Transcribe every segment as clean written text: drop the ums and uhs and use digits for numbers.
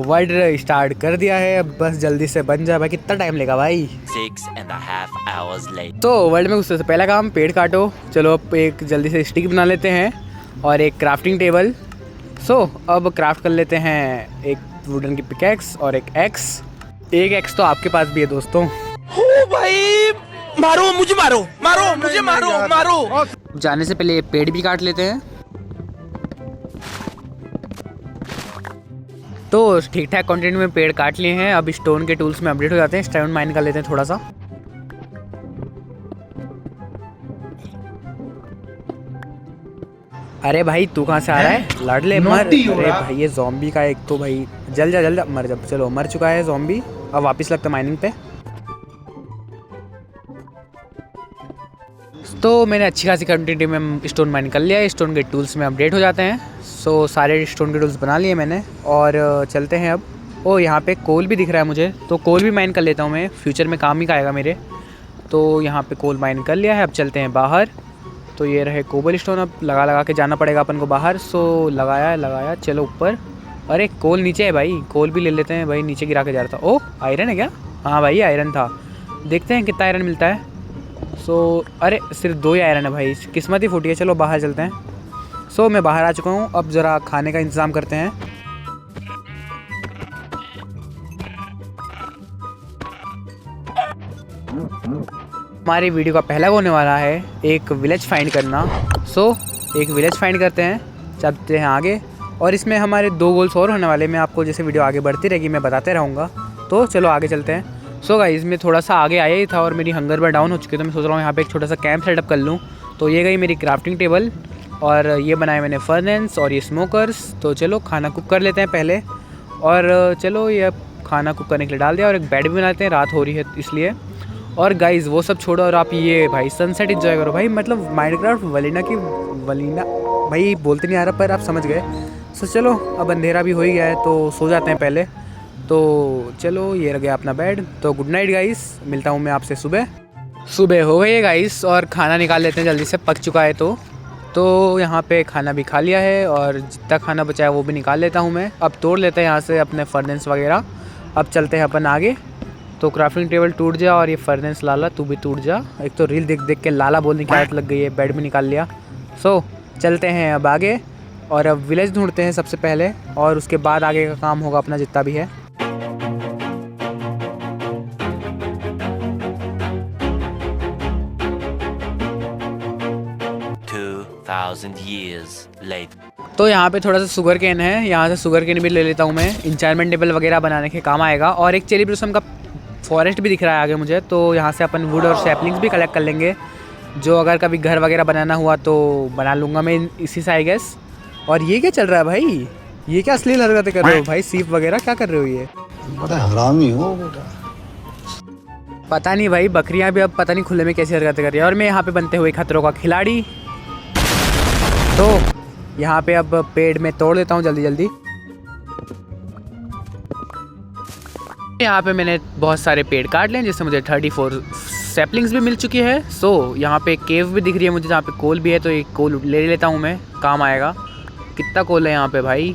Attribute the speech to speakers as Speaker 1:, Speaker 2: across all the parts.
Speaker 1: World start कर दिया है, अब बस जल्दी से बन जाए भाई। कितना टाइम लेगा भाई?
Speaker 2: 6.5 hours later.
Speaker 1: तो वर्ल्ड में घुसने से पहला काम पेड़ काटो। चलो अब एक जल्दी से स्टिक बना लेते हैं और एक क्राफ्टिंग टेबल। अब क्राफ्ट कर लेते हैं एक वुडन की पिकैक्स और एक एक्स। एक एक्स तो आपके पास भी है दोस्तों।
Speaker 3: हो भाई, मारो मुझे, मारो मारो मुझे, मारो मारो।
Speaker 1: जाने से पहले पेड़ भी काट लेते हैं। तो ठीक ठाक कंटेंट में पेड़ काट लिए हैं। अब स्टोन के टूल्स में अपडेट हो जाते हैं। स्टोन माइन कर लेते हैं थोड़ा सा। अरे भाई तू कहाँ से आ रहा है? लड़ ले मर। अरे भाई ये ज़ॉम्बी का एक तो भाई जल जा मर जा। चलो मर चुका है ज़ॉम्बी। अब वापस लगता माइनिंग पे। तो मैंने अच्छी खासी क्वांटिटी में स्टोन माइन कर लिया है। स्टोन के टूल्स में अपडेट हो जाते हैं। सारे स्टोन के टूल्स बना लिए मैंने और चलते हैं अब। यहाँ पे कोल भी दिख रहा है मुझे, तो कोल भी माइन कर लेता हूँ मैं। फ्यूचर में काम ही का आएगा मेरे। तो यहाँ पे कोल माइन कर लिया है। अब चलते हैं बाहर। तो ये रहे कोबल स्टोन। अब लगा के जाना पड़ेगा अपन को बाहर। लगाया चलो ऊपर। अरे कोल नीचे है भाई, कोल भी ले लेते हैं भाई। नीचे गिरा के जा रहा था। ओह आयरन है क्या? हाँ भाई आयरन था। देखते हैं कितना आयरन मिलता है। अरे सिर्फ 2 ही आयरन है भाई, किस्मत ही फूटी है। चलो बाहर चलते हैं। मैं बाहर आ चुका हूँ। अब ज़रा खाने का इंतज़ाम करते हैं। हमारी वीडियो का पहला होने वाला है एक विलेज फाइंड करना। एक विलेज फाइंड करते हैं, चलते हैं आगे। और इसमें हमारे 2 गोल्स और होने वाले। मैं आपको जैसे वीडियो आगे बढ़ती रहेगी मैं बताते रहूँगा। तो चलो आगे चलते हैं। गाइस मैं थोड़ा सा आगे आया ही था और मेरी हंगर बार डाउन हो चुकी है। तो मैं सोच रहा हूँ यहाँ पे एक छोटा सा कैंप सेटअप कर लूँ। तो ये गई मेरी क्राफ्टिंग टेबल और ये बनाए मैंने फर्नेस और ये स्मोकर्स। तो चलो खाना कुक कर लेते हैं पहले। और चलो ये खाना कुक करने के लिए डाल दिया और एक बेड भी बनाते हैं, रात हो रही है इसलिए। और गाइस वो सब छोड़ो और आप ये भाई सनसेट एंजॉय करो भाई। मतलब माइनक्राफ्ट वलीना भाई बोलते नहीं आ रहा पर आप समझ गए। चलो अब अंधेरा भी हो ही गया है तो सो जाते हैं पहले। तो चलो ये रह गया अपना बेड। तो गुड नाइट गाइस, मिलता हूँ मैं आपसे सुबह हो गई है गाइस। और खाना निकाल लेते हैं जल्दी से, पक चुका है। तो यहाँ पे खाना भी खा लिया है और जितना खाना बचा है वो भी निकाल लेता हूँ मैं। अब तोड़ लेते हैं यहाँ से अपने फर्नेस वगैरह। अब चलते हैं अपन आगे। तो क्राफ्टिंग टेबल टूट जा और ये फर्नेस लाला तू भी टूट जा। एक तो रील देख के लाला बोलने की आदत लग गई है। बेड भी निकाल लिया। चलते हैं अब आगे और अब विलेज ढूंढते हैं सबसे पहले और उसके बाद आगे का काम होगा अपना जितना भी है।
Speaker 2: Years later.
Speaker 1: तो यहाँ पे थोड़ा सा शुगर केन है, यहाँ से शुगर केन भी ले लेता हूँ मैं। इंचार्मेंट टेबल वगैरह बनाने के काम आएगा। और एक चेरी ब्लॉसम का फॉरेस्ट भी दिख रहा है आगे मुझे। तो यहाँ से अपन वुड और सैपलिंग्स भी कलेक्ट कर लेंगे, जो अगर कभी घर वगैरह बनाना हुआ तो बना लूँगा मैं इसी से आई गेस। और ये क्या चल रहा है भाई? ये क्या अश्लील हरकतें कर रहे हो भाई? सीप वगैरह क्या कर रहे हो? ये
Speaker 4: बड़ा हरामी हो बेटा।
Speaker 1: पता नहीं भाई, बकरियाँ भी अब पता नहीं खुले में कैसी हरकतें कर रही है। और मैं यहाँ पे बनते हुए खतरों का खिलाड़ी। तो यहाँ पे अब पेड़ में तोड़ देता हूँ जल्दी। यहाँ पे मैंने बहुत सारे पेड़ काट लिए जिससे मुझे 34 सैपलिंग्स भी मिल चुकी है। यहाँ पे एक केव भी दिख रही है मुझे जहाँ पे कोल भी है। तो एक कोल ले लेता हूँ मैं, काम आएगा। कितना कोल है यहाँ पे भाई?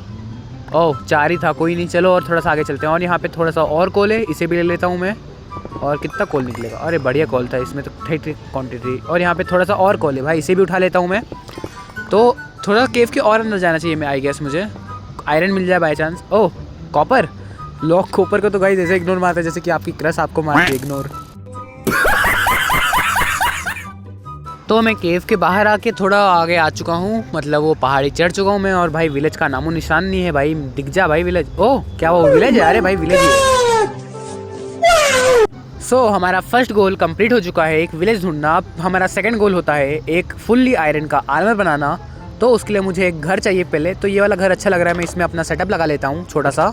Speaker 1: ओह 4 ही था, कोई नहीं। चलो और थोड़ा सा आगे चलते हैं। और यहाँ पे थोड़ा सा और कोल है, इसे भी ले लेता हूँ मैं। और कितना कोल निकलेगा? अरे बढ़िया कोल था इसमें तो, ठीक क्वान्टिटी। और यहाँ पे थोड़ा सा और कोल है भाई, इसे भी उठा लेता हूँ मैं। तो थोड़ा केव के और अंदर जाना चाहिए मैं आई गेस। मुझे आयरन मिल जाए by chance. Oh copper, lock copper को तो गाइस ऐसे इग्नोर मारते हैं जैसे कि आपकी क्रश आपको मारती है इग्नोर। तो मैं केव के बाहर आके थोड़ा आगे आ चुका हूँ, मतलब वो पहाड़ी चढ़ चुका हूँ मैं। और भाई विलेज का नामो निशान नहीं है भाई। दिख जा भाई विलेज। ओह क्या वो विलेज है? अरे भाई विलेज है। हमारा फर्स्ट गोल कंप्लीट हो चुका है, एक विलेज ढूंढना। अब हमारा सेकंड गोल होता है एक फुल्ली आयरन का आर्मर बनाना। तो उसके लिए मुझे एक घर चाहिए पहले। तो ये वाला घर अच्छा लग रहा है, मैं इसमें अपना सेटअप लगा लेता हूँ छोटा सा।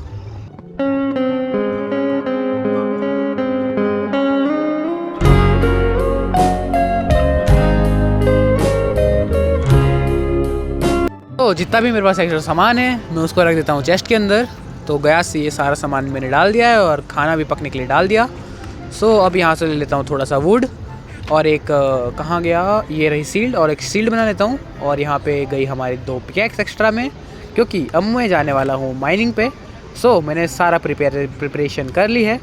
Speaker 1: तो जितना भी मेरे पास एक्स्ट्रा सामान है मैं उसको रख देता हूँ चेस्ट के अंदर। तो गैस से ये सारा सामान मैंने डाल दिया है और खाना भी पकने के लिए डाल दिया। सो अब यहाँ से ले लेता हूँ थोड़ा सा वुड और एक कहाँ गया, ये रही सील्ड, और एक सील्ड बना लेता हूँ। और यहाँ पे गई हमारी 2 पिकैक्स एक्स्ट्रा में, क्योंकि अब मैं जाने वाला हूँ माइनिंग पे। सो मैंने सारा प्रिपरेशन कर ली है।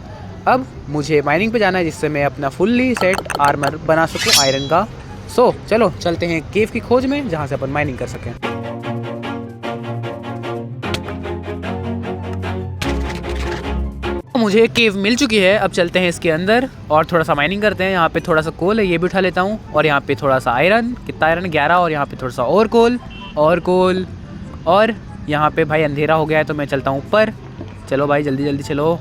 Speaker 1: अब मुझे माइनिंग पे जाना है, जिससे मैं अपना फुल्ली सेट आर्मर बना सकूँ आयरन का। सो चलो चलते हैं केव की खोज में, जहाँ से अपन माइनिंग कर सकें। मुझे केव मिल चुकी है, अब चलते हैं इसके अंदर और थोड़ा सा माइनिंग करते हैं। यहाँ पे थोड़ा सा कोल है, ये भी उठा लेता हूँ। और यहाँ पे थोड़ा सा आयरन, कितना आयरन 11, और यहाँ पे थोड़ा सा और कोल। और यहाँ पे भाई अंधेरा हो गया है, तो मैं चलता हूँ ऊपर। चलो भाई जल्दी जल्दी चलो।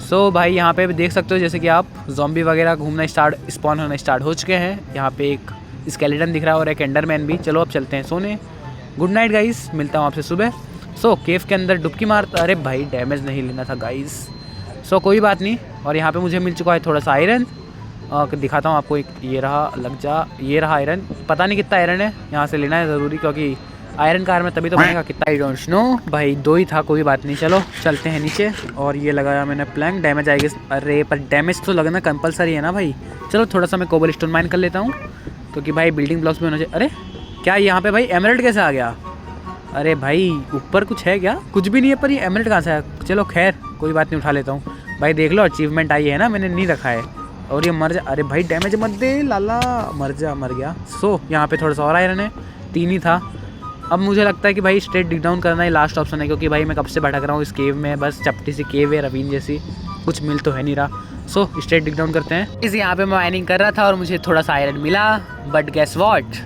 Speaker 1: सो भाई यहाँ पे देख सकते हो जैसे कि आप ज़ॉम्बी वगैरह घूमना स्पॉन होना स्टार्ट हो चुके हैं। यहाँ पे एक स्केलेटन दिख रहा है और एक एंडरमैन भी। चलो अब चलते हैं सोने। गुड नाइट गाइस, मिलता हूँ आपसे सुबह। सो केव के अंदर डुबकी मारता, अरे भाई डैमेज नहीं लेना था गाइस। सो कोई बात नहीं। और यहाँ पे मुझे मिल चुका है थोड़ा सा आयरन, दिखाता हूँ आपको। एक ये रहा, लग जा, ये रहा आयरन। पता नहीं कितना आयरन है, यहाँ से लेना है ज़रूरी, क्योंकि आयरन का आर्मर तभी तो बनेगा। कितना आई डोंट नो भाई, 2 ही था, कोई बात नहीं। चलो चलते हैं नीचे। और ये लगाया मैंने प्लैंक, डैमेज आएगी। अरे पर डैमेज तो लगना कंपलसरी है ना भाई। चलो थोड़ा सा मैं कोबल स्टोन माइन कर लेता हूँ, क्योंकि भाई बिल्डिंग ब्लॉक्स में होना चाहिए। अरे क्या यहाँ पे भाई एमरल्ड कैसे आ गया? अरे भाई ऊपर कुछ है क्या? कुछ भी नहीं है, पर ये एमरल्ड कहाँ से आया? चलो खैर कोई बात नहीं, उठा लेता हूँ। भाई देख लो अचीवमेंट आई है ना, मैंने नहीं रखा है। और ये मर जा, अरे भाई डैमेज मत दे लाला, मर गया। सो यहाँ पे थोड़ा सा और आयरन है, 3 ही था। अब मुझे लगता है कि भाई स्ट्रेट डिग डाउन करना ही लास्ट ऑप्शन है, क्योंकि भाई मैं कब से भटक रहा हूँ इस केव में। बस चपटी सी केव है रवीन जैसी, कुछ मिल तो है नहीं रहा। सो स्ट्रेट डिग डाउन करते हैं। इस यहाँ पे मैं माइनिंग कर रहा था और मुझे थोड़ा सा आयरन मिला, बट गेस व्हाट,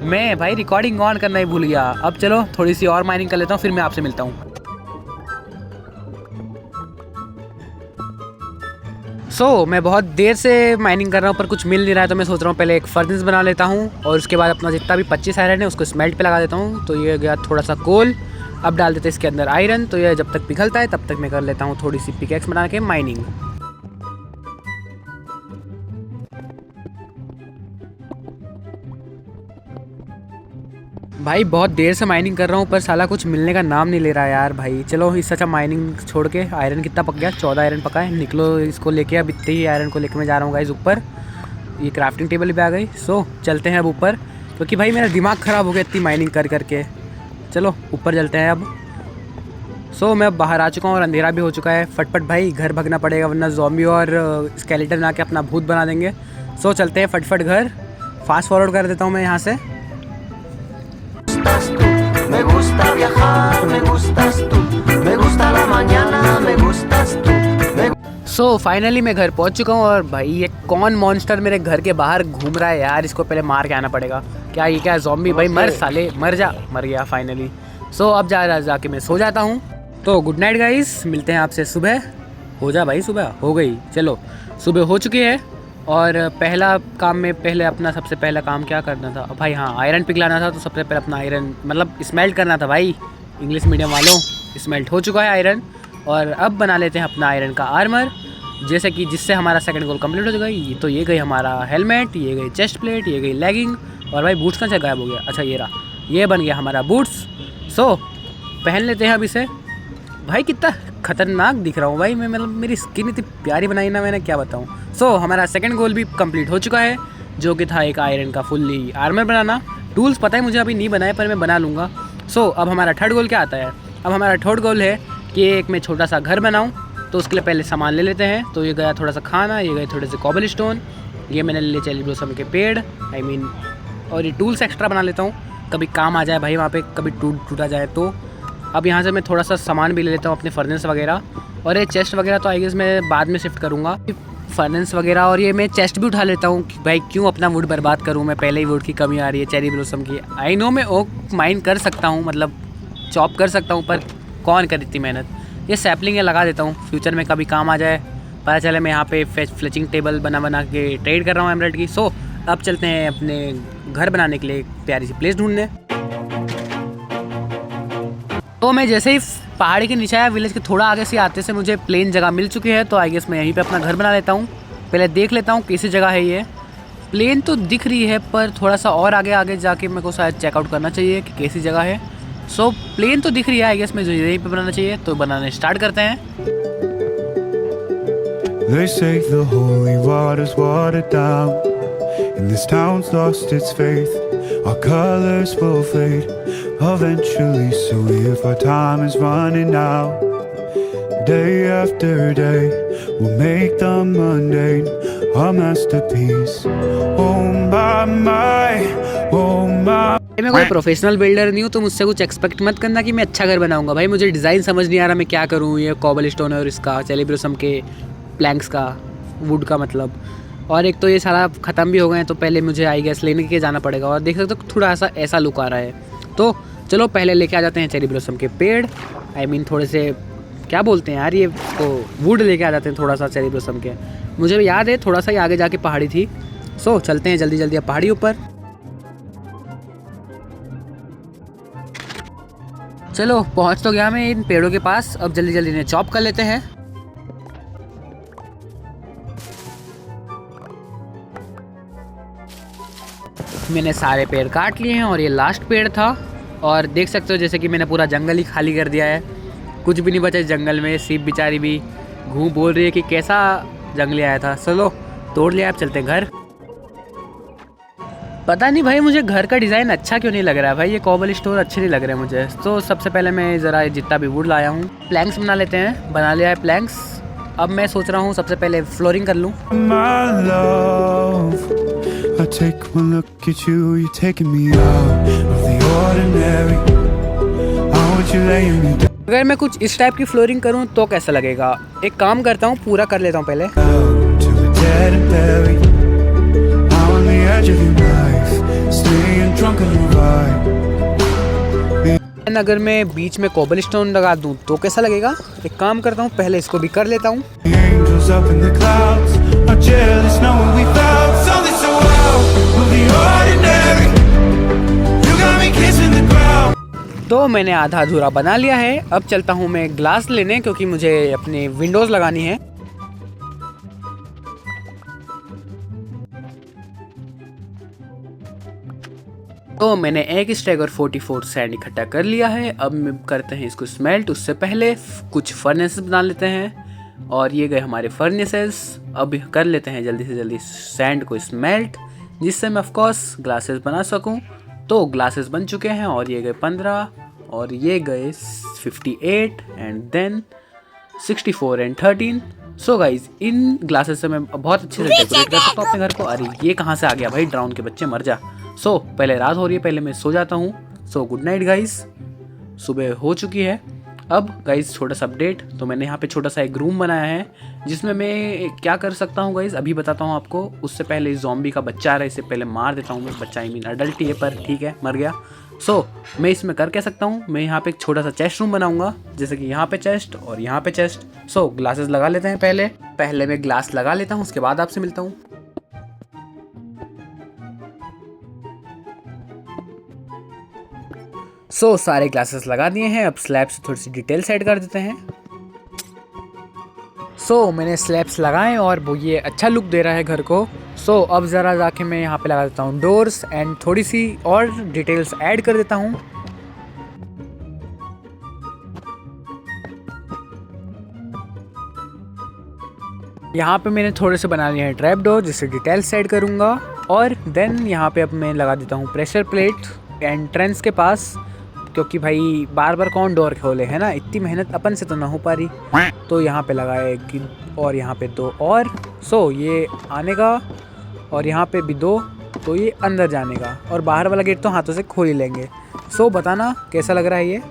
Speaker 1: मैं भाई रिकॉर्डिंग ऑन करना ही भूल गया। अब चलो थोड़ी सी और माइनिंग कर लेता हूँ, फिर मैं आपसे मिलता हूँ। सो मैं बहुत देर से माइनिंग कर रहा हूँ पर कुछ मिल नहीं रहा है, तो मैं सोच रहा हूँ पहले एक फर्नेस बना लेता हूँ और उसके बाद अपना जितना भी 25 आयरन है उसको स्मेल्ट पे लगा देता हूँ। तो ये गया थोड़ा सा कोल। अब डाल देते हैं इसके अंदर आयरन, तो ये जब तक पिघलता है तब तक मैं कर लेता हूँ थोड़ी सी पिकैक्स बना के माइनिंग। भाई बहुत देर से माइनिंग कर रहा हूँ पर साला कुछ मिलने का नाम नहीं ले रहा है यार भाई। चलो इससे अच्छा माइनिंग छोड़ के, आयरन कितना पक गया? 14 आयरन पका है। निकलो इसको लेके, अब इतने ही आयरन को लेके मैं जा रहा हूँ गाइस ऊपर। ये क्राफ्टिंग टेबल पे आ गई। सो चलते हैं अब ऊपर, क्योंकि भाई मेरा दिमाग ख़राब हो गया इतनी माइनिंग कर करके। चलो ऊपर चलते हैं अब। सो मैं बाहर आ चुका हूँ और अंधेरा भी हो चुका है। फटफट भाई घर भागना पड़ेगा, वरना ज़ॉम्बी और स्केलेटन आके अपना भूत बना देंगे। सो चलते हैं फटफट घर। फास्ट फॉरवर्ड कर देता हूँ मैं यहाँ से।
Speaker 5: Me gusta viajar, me gustas tú, me gusta la mañana, me gustas tú।
Speaker 1: So finally मैं घर पहुंच चुका हूं और भाई ये कौन मॉन्स्टर मेरे घर के बाहर घूम रहा है यार, इसको पहले मार के आना पड़ेगा। क्या ये क्या ज़ॉम्बी? भाई मर साले, मर जा। मर गया फाइनली। सो अब जाके मैं सो जाता हूं। तो गुड नाइट गाइस, मिलते हैं आपसे सुबह। हो जा भाई, सुबह हो गई। चलो सुबह हो चुकी है और पहला काम में पहले अपना सबसे पहला काम क्या करना था भाई? हाँ आयरन पिघलाना था। तो सबसे पहले अपना आयरन मतलब स्मेल्ट करना था भाई, इंग्लिश मीडियम वालों। स्मेल्ट हो चुका है आयरन और अब बना लेते हैं अपना आयरन का आर्मर, जैसे कि जिससे हमारा सेकंड गोल कंप्लीट हो जाएगा। तो ये गई हमारा हेलमेट, ये गई चेस्ट प्लेट, ये गई लेगिंग। और भाई बूट्स कहाँ से गायब हो गया? अच्छा ये रहा, ये बन गया हमारा बूट्स। सो पहन लेते हैं अब इसे। भाई कितना खतरनाक दिख रहा हूँ भाई मैं, मतलब मेरी स्किन इतनी प्यारी बनाई ना मैंने, क्या बताऊँ। सो हमारा सेकंड गोल भी कंप्लीट हो चुका है, जो कि था एक आयरन का फुल्ली आर्मर बनाना। टूल्स पता है मुझे अभी नहीं बनाए, पर मैं बना लूँगा। सो अब हमारा थर्ड गोल क्या आता है? अब हमारा थर्ड गोल है कि एक मैं छोटा सा घर बनाऊँ। तो उसके लिए पहले सामान ले लेते हैं। तो ये गया थोड़ा सा खाना, ये गए थोड़े से कॉबल स्टोन, ये मैंने ले लिए चेरी ब्लॉसम के पेड़ और ये टूल्स एक्स्ट्रा बना लेता हूँ, कभी काम आ जाए भाई वहाँ पे, कभी टूटा जाए तो। अब यहाँ से मैं थोड़ा सा सामान भी ले लेता हूँ, अपने फर्नेस वगैरह और ये चेस्ट वगैरह तो आई गेस मैं बाद में शिफ्ट करूँगा, फर्नेस वगैरह। और ये मैं चेस्ट भी उठा लेता हूँ कि भाई क्यों अपना वुड बर्बाद करूँ मैं, पहले ही वुड की कमी आ रही है चेरी ब्लॉसम की। आई नो मैं ओक माइन कर सकता हूँ, मतलब चॉप कर सकता हूँ, पर कौन करे इतनी मेहनत। ये सैपलिंग है लगा देता हूँ, फ्यूचर में कभी काम आ जाए, पता चले मैं यहाँ पे फ्लेचिंग टेबल बना के ट्रेड कर रहा हूँ एमराल्ड की। सो अब चलते हैं अपने घर बनाने के लिए एक प्यारी सी प्लेस ढूंढने। तो मैं जैसे ही पहाड़ी के नीचे आया, विलेज के थोड़ा आगे से आते से मुझे प्लेन जगह मिल चुकी है। तो आई गेस मैं यहीं पे अपना घर बना लेता हूँ। पहले देख लेता हूँ कैसी जगह है ये। प्लेन तो दिख रही है पर थोड़ा सा और आगे जाके मेरे को शायद चेकआउट करना चाहिए कि कैसी जगह है। सो प्लेन तो दिख रही है, आई गेस मुझे यहीं पे बनाना चाहिए। तो बनाने स्टार्ट करते हैं।
Speaker 6: They say the holy water's watered down, and this town's lost its faith. Our colors will fade eventually, so if our time is running out, day after day we'll make the mundane a masterpiece.
Speaker 1: मैं कोई professional builder नहीं हूँ, तो मुझसे कुछ expect मत करना कि मैं अच्छा घर बनाऊंगा। भाई मुझे डिज़ाइन समझ नहीं आ रहा मैं क्या करूँ। ये कॉबल स्टोन है और इसका चेरी ब्लॉसम के प्लैंक्स का, वुड का मतलब, और एक तो ये सारा ख़त्म भी हो गए हैं, तो पहले मुझे आई गैस लेने के जाना पड़ेगा। और देख सकते हो थोड़ा सा ऐसा लुक आ रहा है। तो चलो पहले लेके आ जाते हैं चेरी ब्लॉसम के पेड़, आई मीन थोड़े से क्या बोलते हैं यार ये तो, वुड लेके आ जाते हैं थोड़ा सा चेरी ब्लॉसम के। मुझे याद है थोड़ा सा ही आगे जाके पहाड़ी थी। सो चलते हैं जल्दी जल्दी अब पहाड़ी ऊपर। चलो पहुंच तो गया मैं इन पेड़ों के पास, अब जल्दी जल्दी इन्हें चॉप कर लेते हैं। मैंने सारे पेड़ काट लिए हैं और ये लास्ट पेड़ था। और देख सकते हो जैसे कि मैंने पूरा जंगल ही खाली कर दिया है, कुछ भी नहीं बचा इस जंगल में। सीप बेचारी भी घूम बोल रही है कि कैसा जंगली आया था। चलो तोड़ लिया, अब चलते हैं घर। पता नहीं भाई मुझे घर का डिज़ाइन अच्छा क्यों नहीं लग रहा है भाई, ये कॉबल स्टोन अच्छे नहीं लग रहे हैं मुझे। तो सबसे पहले मैं ज़रा जितना भी वुड लाया हूँ प्लैंक्स बना लेते हैं। बना लिया है प्लैंक्स। अब मैं सोच रहा हूँ सबसे पहले फ्लोरिंग कर लूँ।
Speaker 6: I take one look at you, you're taking me out of the ordinary. I want you laying me down
Speaker 1: अगर मैं कुछ इस टाइप की फ्लोरिंग करूँ तो कैसा लगेगा? एक काम करता हूँ, पूरा कर लेता हूँ पहले।
Speaker 6: to the dead and buried. I'm on the edge of your knife, staying drunk on your vibe.
Speaker 1: अगर मैं बीच में कोबल स्टोन लगा दूँ तो कैसा लगेगा? एक काम करता हूँ, पहले इसको भी कर लेता हूँ।
Speaker 6: The angels up in the clouds are jealous knowing we found something so out of the ordinary. You got me kissing the ground.
Speaker 1: तो मैंने आधा अधूरा बना लिया है। अब चलता हूँ मैं ग्लास लेने, क्योंकि मुझे अपने विंडोज़ लगानी है। तो मैंने एक स्टैक और 44 सैंड इकट्ठा कर लिया है। अब मैं करते हैं इसको स्मेल्ट। उससे पहले कुछ फर्नेसेस बना लेते हैं, और ये गए हमारे फर्नेसेस। अब कर लेते हैं जल्दी से जल्दी सैंड को स्मेल्ट, जिससे मैं ऑफकोर्स ग्लासेस बना सकूं। तो ग्लासेस बन चुके हैं, और ये गए 15 और ये गए 58 and then 64 and 13। So guys in glasses से मैं बहुत अच्छे से डेकोरेट कर सकता हूँ अपने घर को। अरे ये कहाँ से आ गया भाई, ड्राउन के बच्चे मर जा। सो पहले रात हो रही है, पहले मैं सो जाता हूँ। सो गुड नाइट गाइज, सुबह हो चुकी है। अब गाइज छोटा सा अपडेट, तो मैंने यहाँ पे छोटा सा एक रूम बनाया है, जिसमें मैं क्या कर सकता हूँ गाइज अभी बताता हूँ आपको। उससे पहले इस ज़ॉम्बी का बच्चा आ रहा है, इसे पहले मार देता हूँ मैं। बच्चा आई मीन अडल्ट ही है, पर ठीक है मर गया। सो मैं इसमें कर क्या सकता हूँ, मैं यहाँ पे एक छोटा सा चेस्ट रूम बनाऊंगा, जैसे कि यहाँ पे चेस्ट और यहाँ पे चेस्ट। सो ग्लासेस लगा लेते हैं पहले मैं ग्लास लगा लेता हूँ, उसके बाद आपसे मिलता हूँ। सो सारे ग्लासेस लगा दिए हैं। अब स्लैब से थोड़ी सी डिटेल्स ऐड कर देते हैं। सो मैंने स्लैब्स लगाए और वो ये अच्छा लुक दे रहा है घर को। सो अब ज़रा जाके मैं यहाँ पे लगा देता हूँ डोर्स एंड थोड़ी सी और डिटेल्स ऐड कर देता हूँ। यहाँ पे मैंने थोड़े से बना लिए हैं ट्रैप डोर, जिससे डिटेल्स ऐड करूँगा। और देन यहाँ पे अब मैं लगा देता हूँ प्रेशर प्लेट एंट्रेंस के पास, क्योंकि भाई बार बार कौन डोर खोले, है ना। इतनी मेहनत अपन से तो ना हो पा रही। तो यहाँ पे लगाए और यहाँ पे 2 और। सो ये आने का और यहाँ पे भी 2, तो ये अंदर जाने का। और बाहर वाला गेट तो हाथों से खोल ही लेंगे। सो बताना कैसा लग रहा है ये।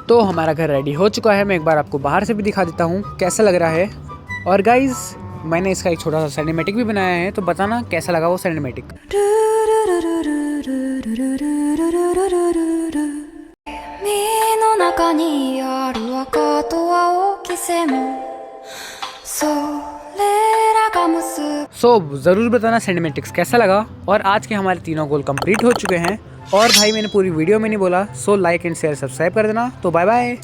Speaker 1: तो हमारा घर रेडी हो चुका है। मैं एक बार आपको बाहर से भी दिखा देता हूँ कैसा लग रहा है। और गाइज़ मैंने इसका एक छोटा सा सिनेमैटिक भी बनाया है, तो बताना कैसा लगा वो सिनेमैटिक। सो ज़रूर बताना सिनेमैटिक्स कैसा लगा। और आज के हमारे 3 गोल कंप्लीट हो चुके हैं। और भाई मैंने पूरी वीडियो में नहीं बोला, so like and share subscribe कर देना। तो बाय बाय।